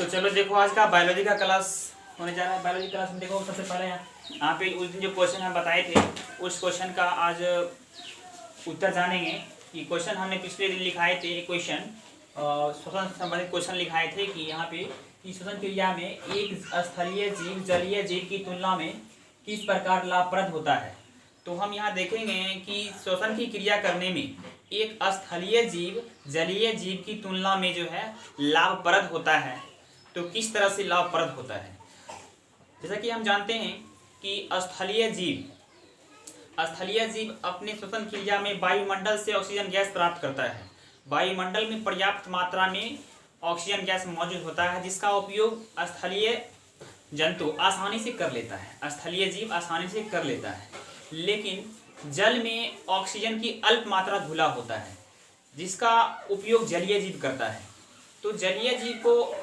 तो चलो देखो, आज का बायोलॉजी का क्लास होने जा रहा है। बायोलॉजी क्लास में देखो, सबसे पहले यहाँ पे उस दिन जो क्वेश्चन हम बताए थे उस क्वेश्चन का आज उत्तर जानेंगे। ये क्वेश्चन हमने पिछले दिन लिखाए थे। क्वेश्चन श्वसन संबंधित क्वेश्चन लिखाए थे कि यहाँ पे कि श्वसन क्रिया में एक स्थलीय जीव जलीय जीव की तुलना में किस प्रकार लाभप्रद होता है। तो हम यहाँ देखेंगे कि श्वसन की क्रिया करने में एक स्थलीय जीव जलीय जीव की तुलना में जो है लाभप्रद होता है। तो किस तरह से लाभप्रद होता है, जैसा कि हम जानते हैं कि स्थलीय जीव अपने श्वसन क्रिया में वायुमंडल से ऑक्सीजन गैस प्राप्त करता है। वायुमंडल में पर्याप्त मात्रा में ऑक्सीजन गैस मौजूद होता है, जिसका उपयोग स्थलीय जंतु आसानी से कर लेता है, स्थलीय जीव आसानी से कर लेता है। लेकिन जल में ऑक्सीजन की अल्प मात्रा घुला होता है, जिसका उपयोग जलीय जीव करता है। तो जलीय जीव को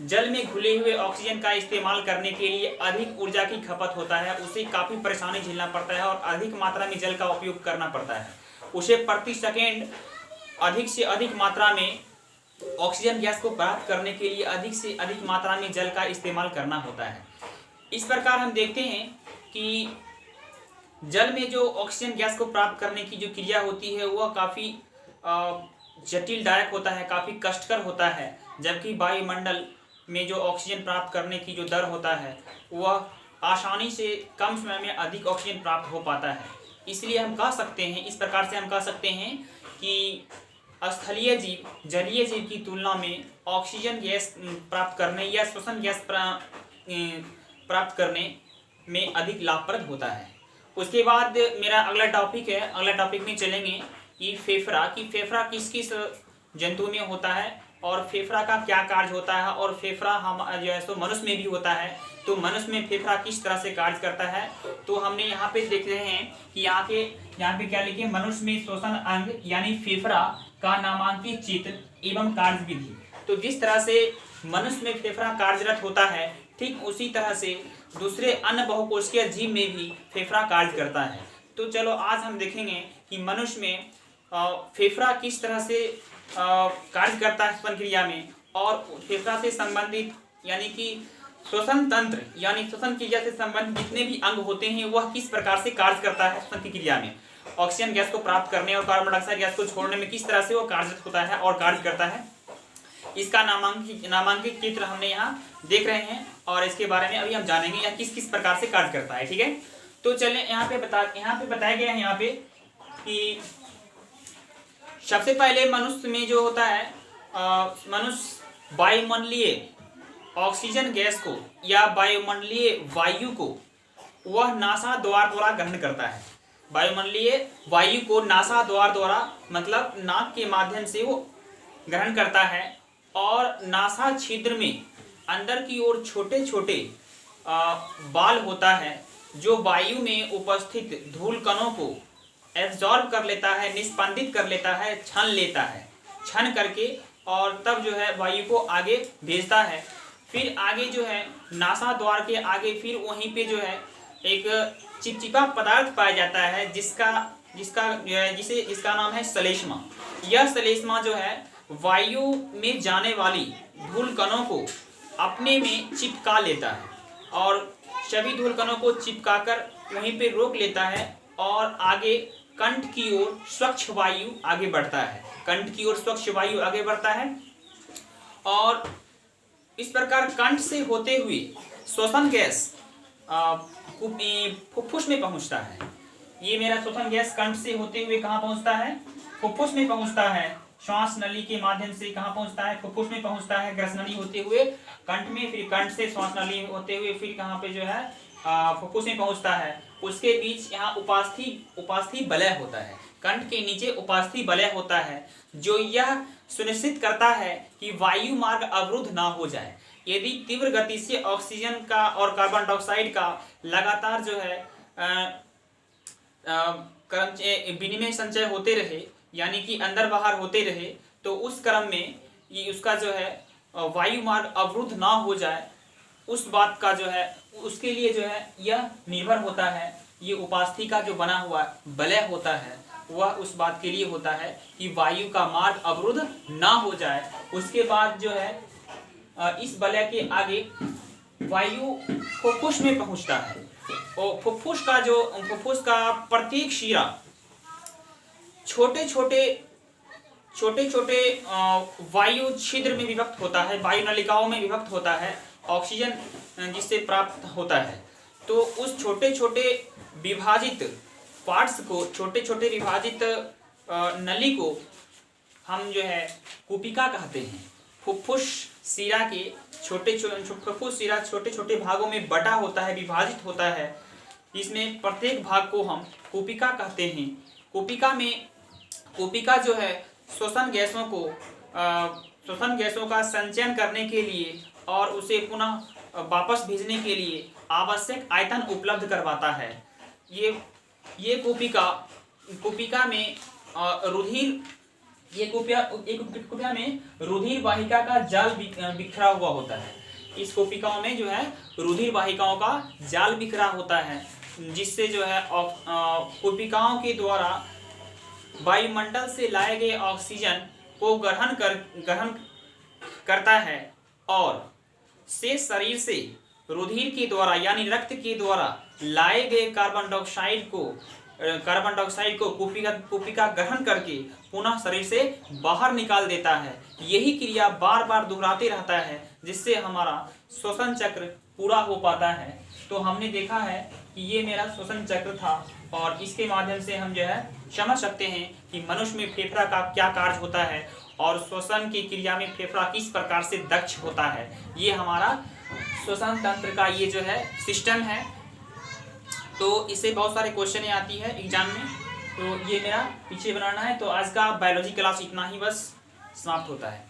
जल में घुले हुए ऑक्सीजन का इस्तेमाल करने के लिए अधिक ऊर्जा की खपत होता है, उसे काफ़ी परेशानी झेलना पड़ता है और अधिक मात्रा में जल का उपयोग करना पड़ता है। उसे प्रति सेकेंड अधिक से अधिक मात्रा में ऑक्सीजन गैस को प्राप्त करने के लिए अधिक से अधिक मात्रा में जल का इस्तेमाल करना होता है। इस प्रकार हम देखते हैं कि जल में जो ऑक्सीजन गैस को प्राप्त करने की जो क्रिया होती है वह काफ़ी जटिलदायक होता है, काफ़ी कष्टकर होता है। जबकि वायुमंडल में जो ऑक्सीजन प्राप्त करने की जो दर होता है वह आसानी से कम समय में अधिक ऑक्सीजन प्राप्त हो पाता है। इसलिए हम कह सकते हैं, इस प्रकार से हम कह सकते हैं कि स्थलीय जीव जलीय जीव की तुलना में ऑक्सीजन गैस प्राप्त करने या श्वसन गैस प्राप्त करने में अधिक लाभप्रद होता है। उसके बाद मेरा अगला टॉपिक है, अगला टॉपिक में चलेंगे कि फेफड़ा किस किस जंतु में होता है और फेफड़ा का क्या कार्य होता है, और फेफड़ा हम जो है सो मनुष्य में भी होता है। तो मनुष्य में फेफड़ा किस तरह से कार्य करता है। तो हमने यहाँ पे देख रहे हैं कि यहाँ पे क्या लिखे, मनुष्य में श्वसन अंग यानी फेफड़ा का नामांकित चित्र एवं कार्य विधि। तो जिस तरह से मनुष्य में फेफड़ा कार्यरत होता है, ठीक उसी तरह से दूसरे अन्य बहुकोशिकीय जीव में भी फेफड़ा कार्य करता है। तो चलो आज हम देखेंगे कि मनुष्य में फेफड़ा किस तरह से कार्य करता है श्वसन क्रिया में, और फेफड़ा से संबंधित यानी कि श्वसन तंत्र यानी श्वसन क्रिया से संबंधित जितने भी अंग होते हैं वह किस प्रकार से कार्य करता है श्वसन की क्रिया में। ऑक्सीजन गैस को प्राप्त करने और कार्बन डाइऑक्साइड गैस को छोड़ने में किस तरह से वो कार्यरत होता है और कार्य करता है, इसका नामांकित चित्र हमने यहाँ देख रहे हैं और इसके बारे में अभी हम जानेंगे या किस किस प्रकार से कार्य करता है। ठीक है, तो चलें यहाँ पे बताया गया है यहाँ पे कि सबसे पहले मनुष्य में जो होता है मनुष्य वायुमंडलीय ऑक्सीजन गैस को या वायुमंडलीय वायु को वह नासा द्वार द्वारा ग्रहण करता है। वायुमंडलीय वायु को नासा द्वार द्वारा मतलब नाक के माध्यम से वो ग्रहण करता है, और नासा छिद्र में अंदर की ओर छोटे छोटे बाल होता है जो वायु में उपस्थित धूल कणों को एब्जॉर्ब कर लेता है, निस्पंदित कर लेता है, छन करके, और तब जो है वायु को आगे भेजता है। फिर आगे जो है नासा द्वार के आगे फिर वहीं पे जो है एक चिपचिपा पदार्थ पाया जाता है जिसका नाम है श्लेष्मा। यह श्लेष्मा जो है वायु में जाने वाली धूल कणों को अपने में चिपका लेता है और सभी धूल कणों को चिपकाकर वहीं पे रोक लेता है, और आगे कंठ की ओर स्वच्छ वायु आगे बढ़ता है। कंठ की ओर स्वच्छ वायु आगे बढ़ता है और इस प्रकार कंठ से होते हुए श्वसन गैस फुफ्फुस में पहुंचता है। ये मेरा श्वसन गैस कंठ से होते हुए कहाँ पहुंचता है, फुफ्फुस में पहुंचता है। श्वास नली के माध्यम से कहाँ पहुंचता है, फुफ्फुस में पहुंचता है। ग्रस नली होते हुए कंठ में, फिर कंठ से श्वास नली होते हुए फिर कहाँ पे जो है फुफ्फुस में पहुंचता है। उसके बीच यहाँ उपास्थि वलय होता है, कंठ के नीचे उपास्थि वलय होता है, जो यह सुनिश्चित करता है कि वायु मार्ग अवरुद्ध ना हो जाए। यदि तीव्र गति से ऑक्सीजन का और कार्बन डाइऑक्साइड का लगातार जो है विनिमय संचय होते रहे, यानी कि अंदर बाहर होते रहे, तो उस क्रम में ये उसका जो है वायु मार्ग अवरुद्ध ना हो जाए, उस बात का जो है उसके लिए जो है यह निर्भर होता है। ये उपास्थि का जो बना हुआ वलय होता है वह उस बात के लिए होता है कि वायु का मार्ग अवरुद्ध ना हो जाए। उसके बाद जो है इस वलय के आगे वायु फुफ्फुस में पहुंचता है और फुफ्फुस का प्रत्येक शिरा छोटे छोटे वायु छिद्र में विभक्त होता है, वायु नलिकाओं में विभक्त होता है, ऑक्सीजन जिससे प्राप्त होता है। तो उस छोटे छोटे विभाजित पार्ट्स को, छोटे छोटे विभाजित नली को हम जो है कुपिका कहते हैं। फुफ्फुस शिरा के फुफ्फुस शिरा छोटे छोटे भागों में बटा होता है, विभाजित होता है। इसमें प्रत्येक भाग को हम कुपिका कहते हैं। कुपिका जो है श्वसन गैसों का संचयन करने के लिए और उसे पुनः वापस भेजने के लिए आवश्यक आयतन उपलब्ध करवाता है। ये कुपिका में कुपिका में रुधिर वाहिका का जाल बिखरा हुआ होता है। इस कुपिकाओं में जो है रुधिर वाहिकाओं का जाल बिखरा होता है, जिससे जो है कुपिकाओं के द्वारा वायुमंडल से लाए गए ऑक्सीजन को ग्रहण करता है और शेष शरीर से रुधिर के द्वारा यानी रक्त के द्वारा लाए गए कार्बन डाइऑक्साइड को कुपिका ग्रहण करके पुनः शरीर से बाहर निकाल देता है। यही क्रिया बार बार दोहराते रहता है, जिससे हमारा श्वसन चक्र पूरा हो पाता है। तो हमने देखा है कि ये मेरा श्वसन चक्र था और इसके माध्यम से हम जो है समझ सकते हैं कि मनुष्य में फेफड़ा का क्या कार्य होता है और श्वसन की क्रिया में फेफड़ा किस प्रकार से दक्ष होता है। ये हमारा श्वसन तंत्र का ये जो है सिस्टम है। तो इससे बहुत सारे क्वेश्चन आती है एग्जाम में, तो ये मेरा पीछे बनाना है। तो आज का बायोलॉजी क्लास इतना ही बस समाप्त होता है।